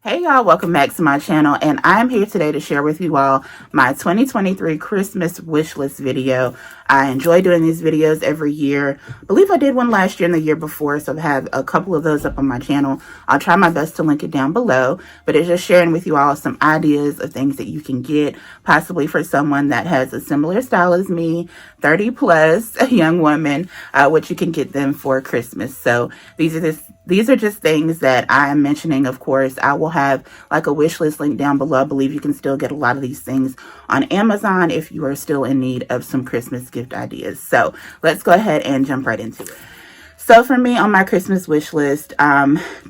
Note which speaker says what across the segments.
Speaker 1: Hey y'all, welcome back to my channel, and I'm here today to share with you all my 2023 Christmas wish list video. I enjoy doing these videos every year. I believe I did one last year and the year before, so I have a couple of those up on my channel. I'll try my best to link it down below, but it's just sharing with you all some ideas of things that you can get, possibly for someone that has a similar style as me, 30 plus, a young woman, what you can get them for Christmas. So these are just things that I'm mentioning. Of course, I will have like a wish list link down below. I believe you can still get a lot of these things on Amazon if you are still in need of some Christmas gift ideas. So let's go ahead and jump right into it. So for me on my Christmas wish list,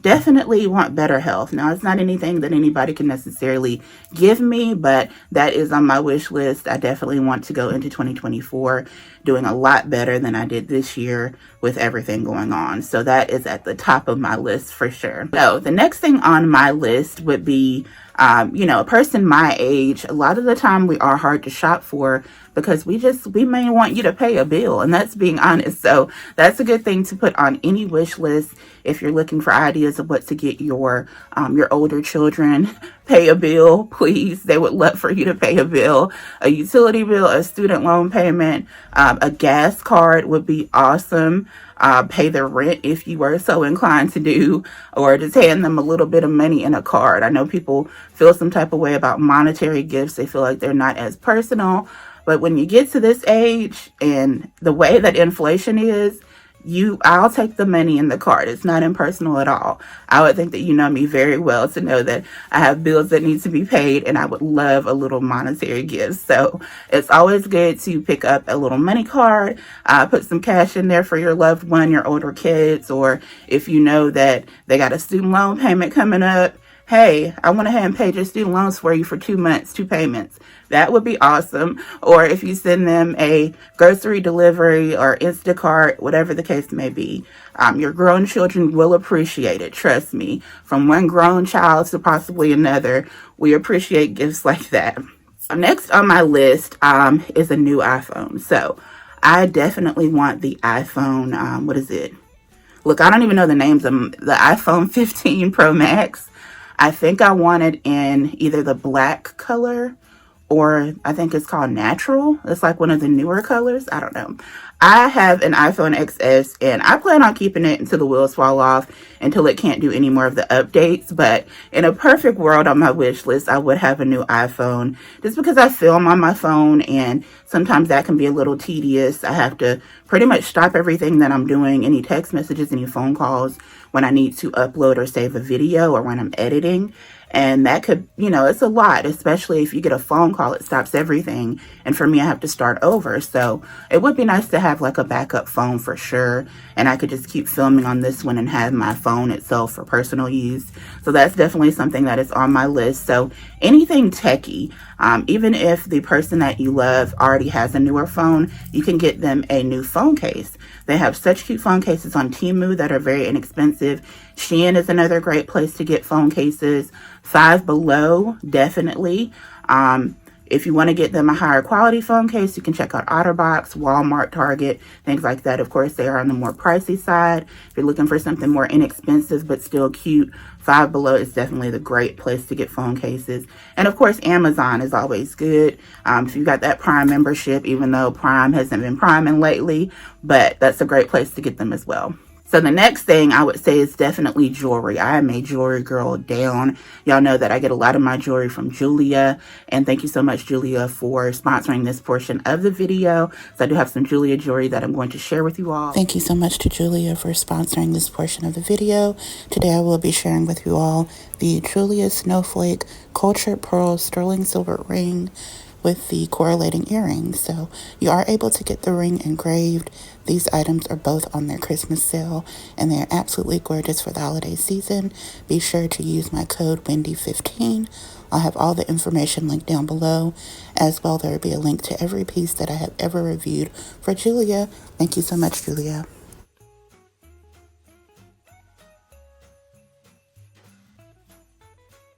Speaker 1: definitely want better health. Now, it's not anything that anybody can necessarily give me, but that is on my wish list. I definitely want to go into 2024 doing a lot better than I did this year with everything going on. So that is at the top of my list for sure. So the next thing on my list would be a person my age. A lot of the time we are hard to shop for because we may want you to pay a bill, and that's being honest. So that's a good thing to put on any wish list if you're looking for ideas of what to get your older children. Pay a bill, please. They would love for you to pay a bill, a utility bill, a student loan payment, a gas card would be awesome. Pay their rent if you were so inclined to do, or just hand them a little bit of money in a card. I know people feel some type of way about monetary gifts. They feel like they're not as personal. But when you get to this age and the way that inflation is, I'll take the money in the card. It's not impersonal at all. I would think that you know me very well to know that I have bills that need to be paid, and I would love a little monetary gift. So it's always good to pick up a little money card, put some cash in there for your loved one, your older kids, or if you know that they got a student loan payment coming up. Hey, I went ahead and paid your student loans for you for 2 months, 2 payments. That would be awesome. Or if you send them a grocery delivery or Instacart, whatever the case may be, your grown children will appreciate it. Trust me. From one grown child to possibly another, we appreciate gifts like that. Next on my list is a new iPhone. So I definitely want the iPhone, what is it? Look, I don't even know the names of them. The iPhone 15 Pro Max. I think I want it in either the black color or I think it's called natural. It's like one of the newer colors. I don't know. I have an iPhone XS and I plan on keeping it until the wheels fall off, until it can't do any more of the updates. But in a perfect world on my wish list, I would have a new iPhone just because I film on my phone and sometimes that can be a little tedious. I have to pretty much stop everything that I'm doing, any text messages, any phone calls, when I need to upload or save a video or when I'm editing. And that could, it's a lot, especially if you get a phone call, it stops everything. And for me, I have to start over. So it would be nice to have like a backup phone for sure. And I could just keep filming on this one and have my phone itself for personal use. So that's definitely something that is on my list. So anything techie, even if the person that you love already has a newer phone, you can get them a new phone case. They have such cute phone cases on Temu that are very inexpensive. Shein is another great place to get phone cases. Five Below, definitely. If you want to get them a higher quality phone case, you can check out OtterBox, Walmart, Target, things like that. Of course, they are on the more pricey side. If you're looking for something more inexpensive but still cute, Five Below is definitely the great place to get phone cases. And of course, Amazon is always good. If you've got that Prime membership, even though Prime hasn't been priming lately, but that's a great place to get them as well. So the next thing I would say is definitely jewelry. I am a jewelry girl down. Y'all know that I get a lot of my jewelry from Jeulia. And thank you so much, Jeulia, for sponsoring this portion of the video. So I do have some Jeulia jewelry that I'm going to share with you all. Thank you so much to Jeulia for sponsoring this portion of the video. Today I will be sharing with you all the Jeulia Snowflake Cultured Pearl Sterling Silver Ring with the correlating earrings. So you are able to get the ring engraved. These items are both on their Christmas sale and they're absolutely gorgeous for the holiday season. Be sure to use my code Wendy15. I'll have all the information linked down below. As well, there will be a link to every piece that I have ever reviewed for Jeulia. Thank you so much, Jeulia.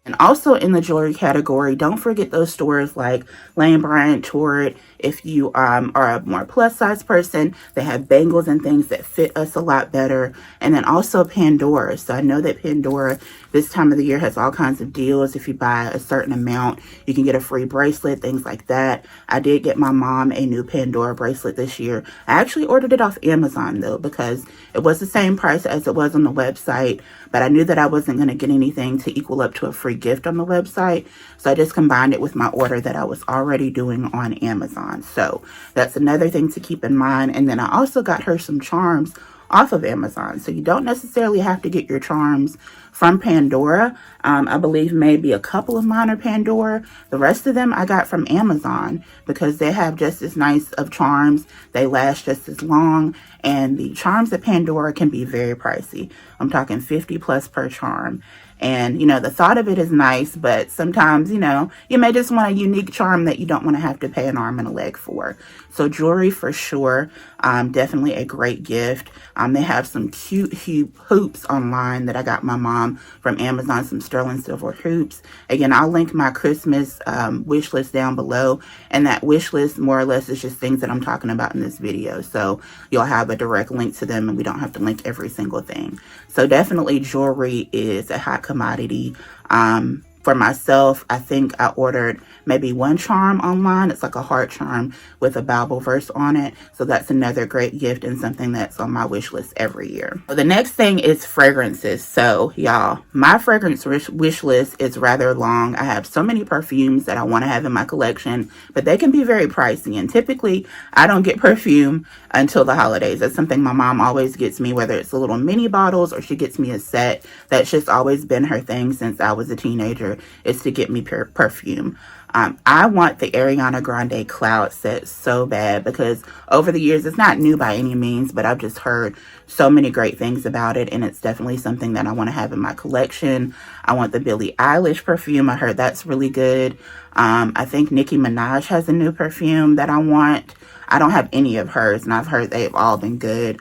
Speaker 1: And also in the jewelry category, don't forget those stores like Lane Bryant, Torrid. If you are a more plus size person, they have bangles and things that fit us a lot better. And then also Pandora. So I know that Pandora this time of the year has all kinds of deals. If you buy a certain amount, you can get a free bracelet, things like that. I did get my mom a new Pandora bracelet this year. I actually ordered it off Amazon though, because it was the same price as it was on the website, but I knew that I wasn't going to get anything to equal up to a free gift on the website. So I just combined it with my order that I was already doing on Amazon. So that's another thing to keep in mind. And then I also got her some charms off of Amazon. So you don't necessarily have to get your charms from Pandora. I believe maybe a couple of mine are Pandora. The rest of them I got from Amazon because they have just as nice of charms. They last just as long. And the charms at Pandora can be very pricey. I'm talking 50 plus per charm. And, you know, the thought of it is nice, but sometimes, you know, you may just want a unique charm that you don't want to have to pay an arm and a leg for. So jewelry for sure, definitely a great gift. They have some cute hoops online that I got my mom from Amazon, some sterling silver hoops. Again, I'll link my Christmas wish list down below. And that wish list more or less is just things that I'm talking about in this video. So you'll have a direct link to them and we don't have to link every single thing. So definitely jewelry is a hot commodity. For myself, I think I ordered maybe one charm online. It's like a heart charm with a Bible verse on it. So that's another great gift and something that's on my wish list every year. So the next thing is fragrances. So y'all, my fragrance wish list is rather long. I have so many perfumes that I want to have in my collection, but they can be very pricey. And typically I don't get perfume until the holidays. That's something my mom always gets me, whether it's the little mini bottles or she gets me a set. That's just always been her thing since I was a teenager, is to get me perfume. I want the Ariana Grande Cloud set so bad because over the years, it's not new by any means, but I've just heard so many great things about it. And it's definitely something that I want to have in my collection. I want the Billie Eilish perfume. I heard that's really good. I think Nicki Minaj has a new perfume that I want. I don't have any of hers, and I've heard they've all been good.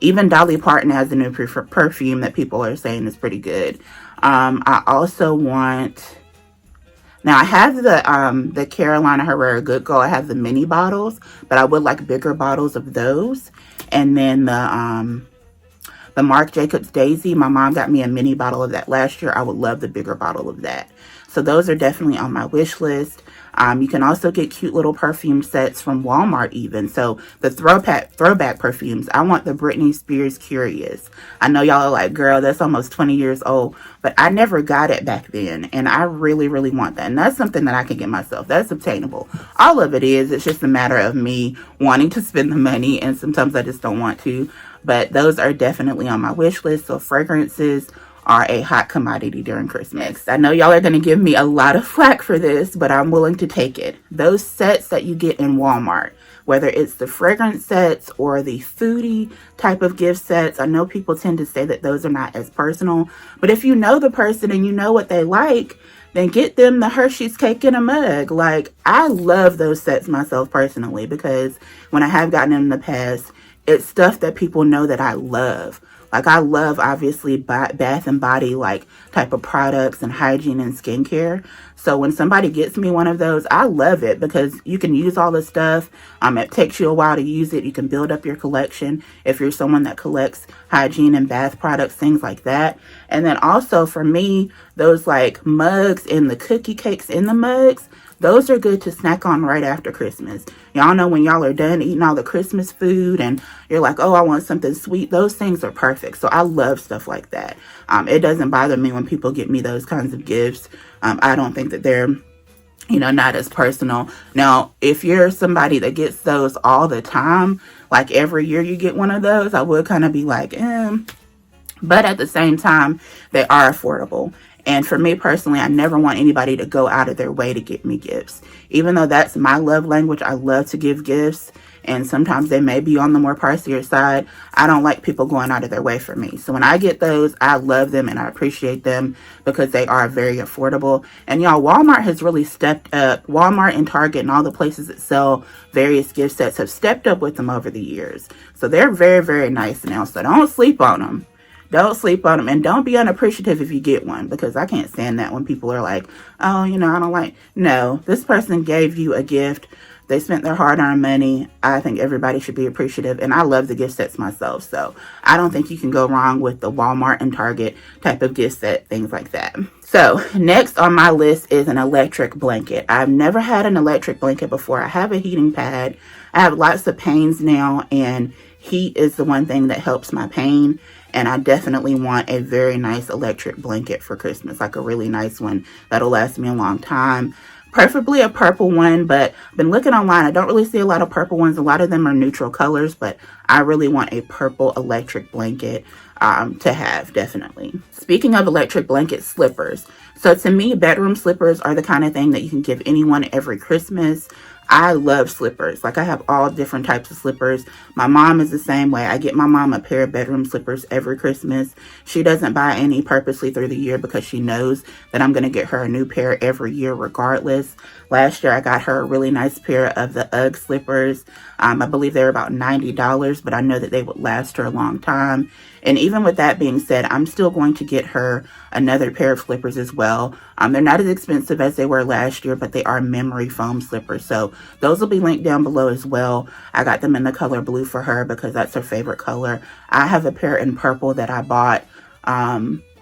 Speaker 1: Even Dolly Parton has a new perfume that people are saying is pretty good. I also want... Now, I have the Carolina Herrera Good Girl. I have the mini bottles, but I would like bigger bottles of those. And then the Marc Jacobs Daisy, my mom got me a mini bottle of that last year. I would love the bigger bottle of that. So those are definitely on my wish list. You can also get cute little perfume sets from Walmart even. So the throwback perfumes. I want the Britney Spears Curious. I know y'all are like, girl, that's almost 20 years old. But I never got it back then. And I really, really want that. And that's something that I can get myself. That's obtainable. All of it is. It's just a matter of me wanting to spend the money. And sometimes I just don't want to. But those are definitely on my wish list. So fragrances are a hot commodity during Christmas. I know y'all are going to give me a lot of flack for this, but I'm willing to take it. Those sets that you get in Walmart, whether it's the fragrance sets or the foodie type of gift sets, I know people tend to say that those are not as personal, but if you know the person and you know what they like, then get them the Hershey's cake in a mug. Like, I love those sets myself personally because when I have gotten them in the past, it's stuff that people know that I love. Like, I love, obviously, bath and body, like, type of products and hygiene and skincare. So when somebody gets me one of those, I love it because you can use all the stuff. It takes you a while to use it. You can build up your collection if you're someone that collects hygiene and bath products, things like that. And then also, for me, those, like, mugs and the cookie cakes in the mugs, those are good to snack on right after Christmas. Y'all know when y'all are done eating all the Christmas food and you're like, oh, I want something sweet. Those things are perfect. So I love stuff like that. It doesn't bother me when people get me those kinds of gifts. I don't think that they're, not as personal. Now, if you're somebody that gets those all the time, like every year you get one of those, I would kind of be like, But at the same time, they are affordable. And for me personally, I never want anybody to go out of their way to get me gifts. Even though that's my love language, I love to give gifts. And sometimes they may be on the more pricier side. I don't like people going out of their way for me. So when I get those, I love them and I appreciate them because they are very affordable. And y'all, Walmart has really stepped up. Walmart and Target and all the places that sell various gift sets have stepped up with them over the years. So they're very, very nice now. So don't sleep on them. Don't sleep on them, and don't be unappreciative if you get one, because I can't stand that when people are like, oh, I don't like. No, this person gave you a gift. They spent their hard-earned money. I think everybody should be appreciative, and I love the gift sets myself, so I don't think you can go wrong with the Walmart and Target type of gift set, things like that. So next on my list is an electric blanket. I've never had an electric blanket before. I have a heating pad. I have lots of pains now, and heat is the one thing that helps my pain. And I definitely want a very nice electric blanket for Christmas, like a really nice one that'll last me a long time. Preferably a purple one, but I've been looking online. I don't really see a lot of purple ones. A lot of them are neutral colors, but I really want a purple electric blanket to have, definitely. Speaking of electric blanket, slippers. So to me, bedroom slippers are the kind of thing that you can give anyone every Christmas. I love slippers. Like, I have all different types of slippers. My mom is the same way. I get my mom a pair of bedroom slippers every Christmas. She doesn't buy any purposely through the year because she knows that I'm going to get her a new pair every year regardless. Last year, I got her a really nice pair of the UGG slippers. I believe they were about $90, but I know that they would last her a long time. And even with that being said, I'm still going to get her another pair of slippers as well. They're not as expensive as they were last year, but they are memory foam slippers. So those will be linked down below as well. I got them in the color blue for her because that's her favorite color. I have a pair in purple that I bought,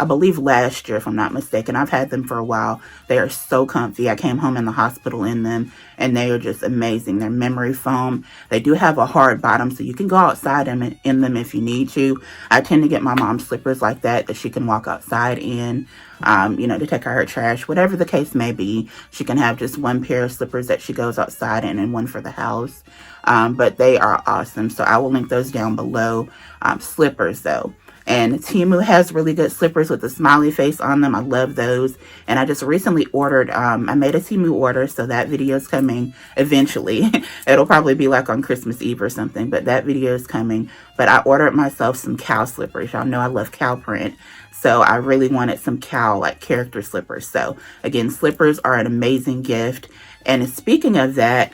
Speaker 1: I believe last year, if I'm not mistaken. I've had them for a while. They are so comfy. I came home in the hospital in them, and they are just amazing. They're memory foam. They do have a hard bottom, so you can go outside in them if you need to. I tend to get my mom slippers like that she can walk outside in, to take out her trash, whatever the case may be. She can have just one pair of slippers that she goes outside in and one for the house. But they are awesome, so I will link those down below. Slippers, though. And Temu has really good slippers with the smiley face on them. I love those. And I just recently ordered, I made a Temu order, so that video is coming eventually. It'll probably be like on Christmas Eve or something, but that video is coming. But I ordered myself some cow slippers. Y'all know I love cow print. So I really wanted some cow, like, character slippers. So again, slippers are an amazing gift. And speaking of that,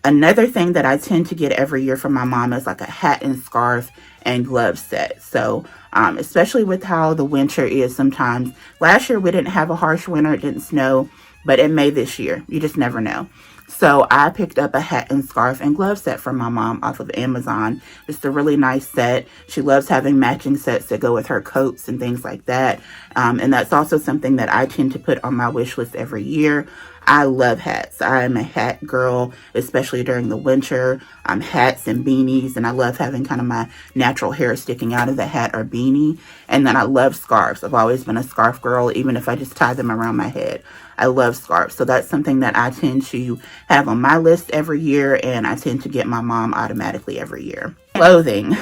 Speaker 1: another thing that I tend to get every year from my mom is like a hat and scarf and glove set. So especially with how the winter is sometimes. Last year we didn't have a harsh winter. It didn't snow, but it may this year. You just never know. So I picked up a hat and scarf and glove set from my mom off of Amazon. It's a really nice set. She loves having matching sets that go with her coats and things like that. And that's also something that I tend to put on my wish list every year. I love hats. I'm a hat girl, especially during the winter. Hats and beanies, and I love having kind of my natural hair sticking out of the hat or beanie. And then I love scarves. I've always been a scarf girl, even if I just tie them around my head. I love scarves. So that's something that I tend to have on my list every year, and I tend to get my mom automatically every year. Clothing.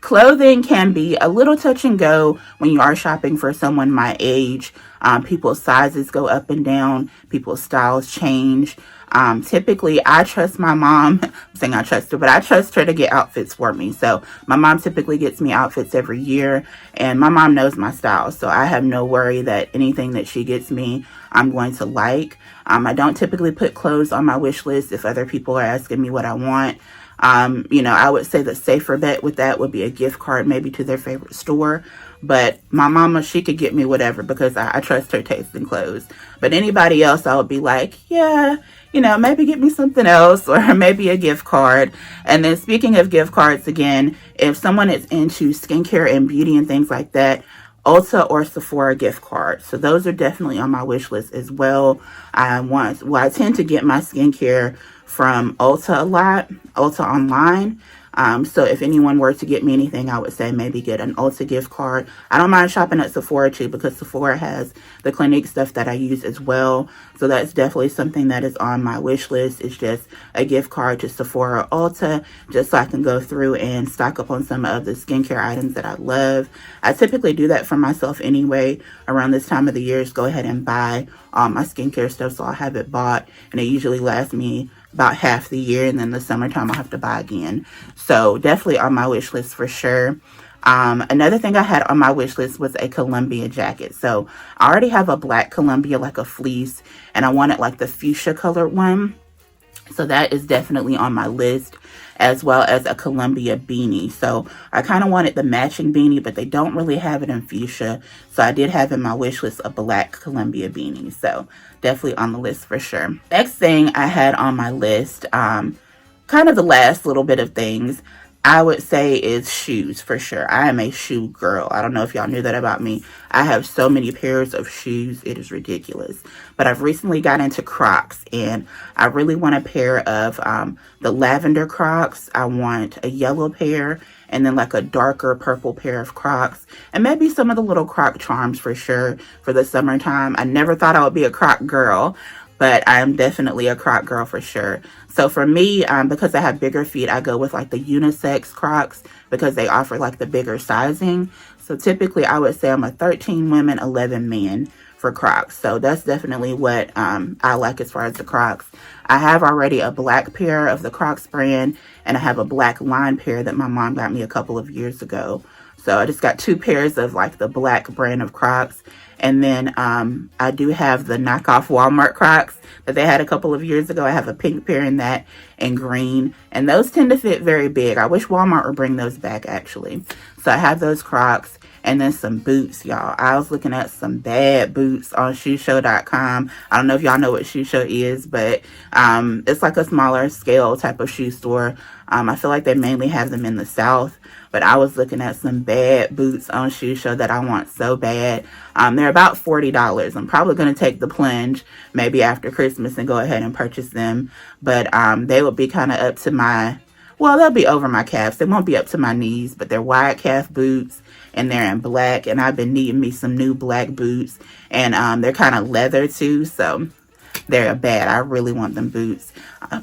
Speaker 1: Clothing can be a little touch and go when you are shopping for someone my age. People's sizes go up and down. People's styles change. Typically, I trust my mom. I'm saying I trust her, but I trust her to get outfits for me. So my mom typically gets me outfits every year, and my mom knows my style. So I have no worry that anything that she gets me, I'm going to like. I don't typically put clothes on my wish list if other people are asking me what I want. I would say the safer bet with that would be a gift card, maybe to their favorite store. But my mama, she could get me whatever because I trust her taste in clothes. But anybody else, I would be like, yeah, maybe get me something else, or maybe a gift card. And then speaking of gift cards, again, if someone is into skincare and beauty and things like that, Ulta or Sephora gift cards. So those are definitely on my wish list as well. I tend to get my skincare from Ulta a lot, Ulta online. So if anyone were to get me anything, I would say maybe get an Ulta gift card. I don't mind shopping at Sephora too, because Sephora has the Clinique stuff that I use as well. So that's definitely something that is on my wish list. It's just a gift card to Sephora or Ulta, just so I can go through and stock up on some of the skincare items that I love. I typically do that for myself anyway. Around this time of the year, just go ahead and buy all my skincare stuff, so I'll have it bought, and it usually lasts me about half the year, and then the summertime I'll have to buy again. So definitely on my wish list for sure. Another thing I had on my wish list was a Columbia jacket. So I already have a black Columbia, like a fleece, and I wanted like the fuchsia colored one. So that is definitely on my list, as well as a Columbia beanie. So I kind of wanted the matching beanie, but they don't really have it in fuchsia. So I did have in my wish list a black Columbia beanie. So definitely on the list for sure. Next thing I had on my list, kind of the last little bit of things, I would say is shoes for sure. I am a shoe girl. I don't know if y'all knew that about me. I have so many pairs of shoes. It is ridiculous. But I've recently got into Crocs, and I really want a pair of the lavender Crocs. I want a yellow pair, and then like a darker purple pair of Crocs, and maybe some of the little Croc charms for sure for the summertime. I never thought I would be a Croc girl, but I'm definitely a Croc girl for sure. So for me, because I have bigger feet, I go with like the unisex Crocs because they offer like the bigger sizing. So typically I would say I'm a 13 women, 11 men for Crocs. So that's definitely what I like as far as the Crocs. I have already a black pair of the Crocs brand, and I have a black line pair that my mom got me a couple of years ago. So I just got 2 pairs of like the black brand of Crocs. And then I do have the knockoff Walmart Crocs that they had a couple of years ago. I have a pink pair in that and green. And those tend to fit very big. I wish Walmart would bring those back actually. So I have those Crocs. And then some boots, y'all. I was looking at some bad boots on shoeshow.com. I don't know if y'all know what Shoe Show is, but it's like a smaller scale type of shoe store. I feel like they mainly have them in the South. But I was looking at some bad boots on Shoe Show that I want so bad. They're about $40. I'm probably going to take the plunge maybe after Christmas and go ahead and purchase them. But they would be kind of up to my... Well, they'll be over my calves. They won't be up to my knees, but they're wide calf boots, and they're in black. And I've been needing me some new black boots, and they're kind of leather too, so they're bad. I really want them boots.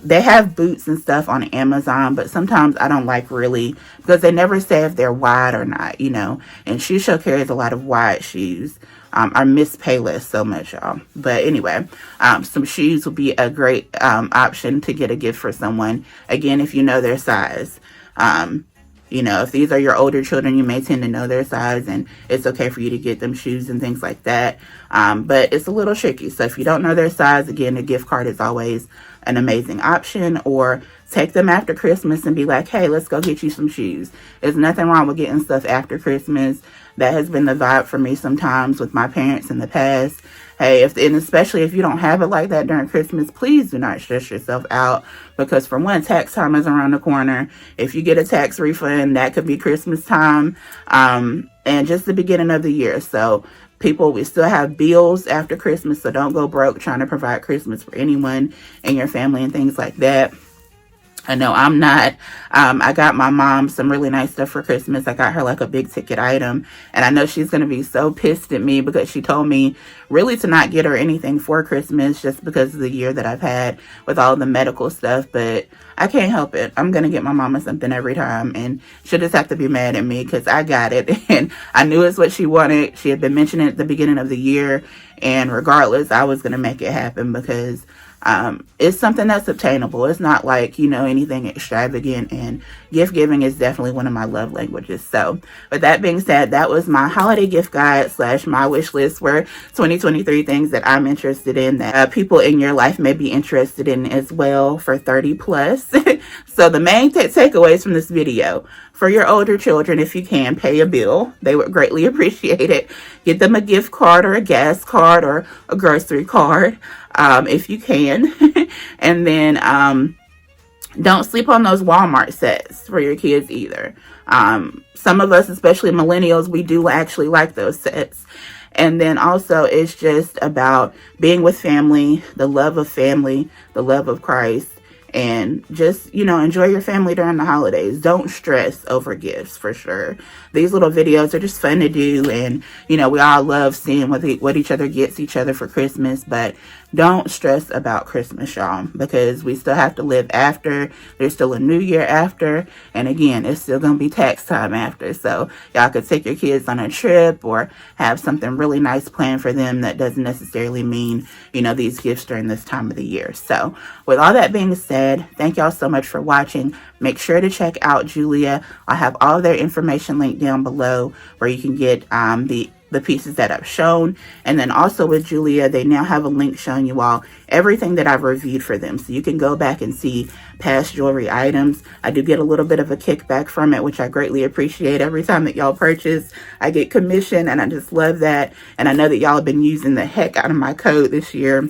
Speaker 1: They have boots and stuff on Amazon, but sometimes I don't like really, because they never say if they're wide or not, you know. And Shoe Show carries a lot of wide shoes. I miss Payless so much, y'all. But anyway, some shoes will be a great option to get a gift for someone. Again, if you know their size. You know, if these are your older children, you may tend to know their size, and it's okay for you to get them shoes and things like that. But it's a little tricky. So if you don't know their size, again, a gift card is always an amazing option. Or take them after Christmas and be like, hey, let's go get you some shoes. There's nothing wrong with getting stuff after Christmas. That has been the vibe for me sometimes with my parents in the past. Hey, and especially if you don't have it like that during Christmas, please do not stress yourself out, because for one, tax time is around the corner. If you get a tax refund, that could be Christmas time, and just the beginning of the year. So we still have bills after Christmas, so don't go broke trying to provide Christmas for anyone in your family and things like that. I know I'm not. I got my mom some really nice stuff for Christmas. I got her like a big ticket item. And I know she's going to be so pissed at me because she told me really to not get her anything for Christmas just because of the year that I've had with all the medical stuff. But I can't help it. I'm going to get my mama something every time. And she'll just have to be mad at me because I got it. And I knew it's what she wanted. She had been mentioning it at the beginning of the year. And regardless, I was going to make it happen because it's something that's obtainable. It's not like, you know, anything extravagant, and gift giving is definitely one of my love languages. So with that being said, that was my holiday gift guide / my wish list for 2023, things that I'm interested in that people in your life may be interested in as well for 30 plus. So the main takeaways from this video: for your older children, if you can, pay a bill. They would greatly appreciate it. Get them a gift card or a gas card or a grocery card, if you can. And then don't sleep on those Walmart sets for your kids either. Some of us, especially millennials, we do actually like those sets. And then also, it's just about being with family, the love of Christ. And just, you know, enjoy your family during the holidays. Don't stress over gifts, for sure. These little videos are just fun to do. And, you know, we all love seeing what each other gets each other for Christmas. But don't stress about Christmas, y'all, because we still have to live after. There's still a new year after. And again, it's still going to be tax time after. So y'all could take your kids on a trip or have something really nice planned for them that doesn't necessarily mean, you know, these gifts during this time of the year. So with all that being said, thank y'all so much for watching. Make sure to check out Jeulia. I'll have all of their information linked down below where you can get the the pieces that I've shown. And then also with Jeulia, they now have a link showing you all everything that I've reviewed for them. So you can go back and see past jewelry items. I do get a little bit of a kickback from it, which I greatly appreciate. Every time that y'all purchase, I get commission, and I just love that. And I know that y'all have been using the heck out of my code this year,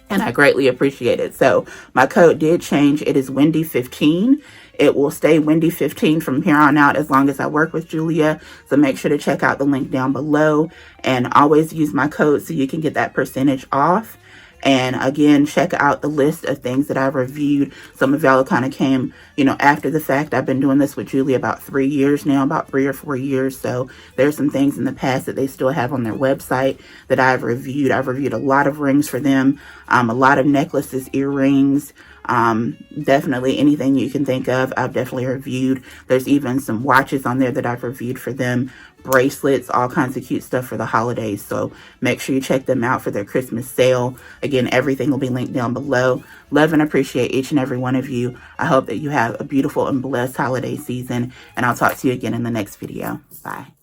Speaker 1: and I greatly appreciate it. So my code did change. It is Wendy15. It will stay Wendy15 from here on out as long as I work with Jeulia. So make sure to check out the link down below and always use my code so you can get that percentage off. And again, check out the list of things that I've reviewed. Some of y'all kind of came, after the fact. I've been doing this with Jeulia about 3 years now, about 3 or 4 years. So there's some things in the past that they still have on their website that I've reviewed. I've reviewed a lot of rings for them, a lot of necklaces, earrings, definitely anything you can think of, I've definitely reviewed. There's even some watches on there that I've reviewed for them, bracelets, all kinds of cute stuff for the holidays. So make sure you check them out for their Christmas sale. Again, everything will be linked down below. Love and appreciate each and every one of you. I hope that you have a beautiful and blessed holiday season, and I'll talk to you again in the next video. Bye.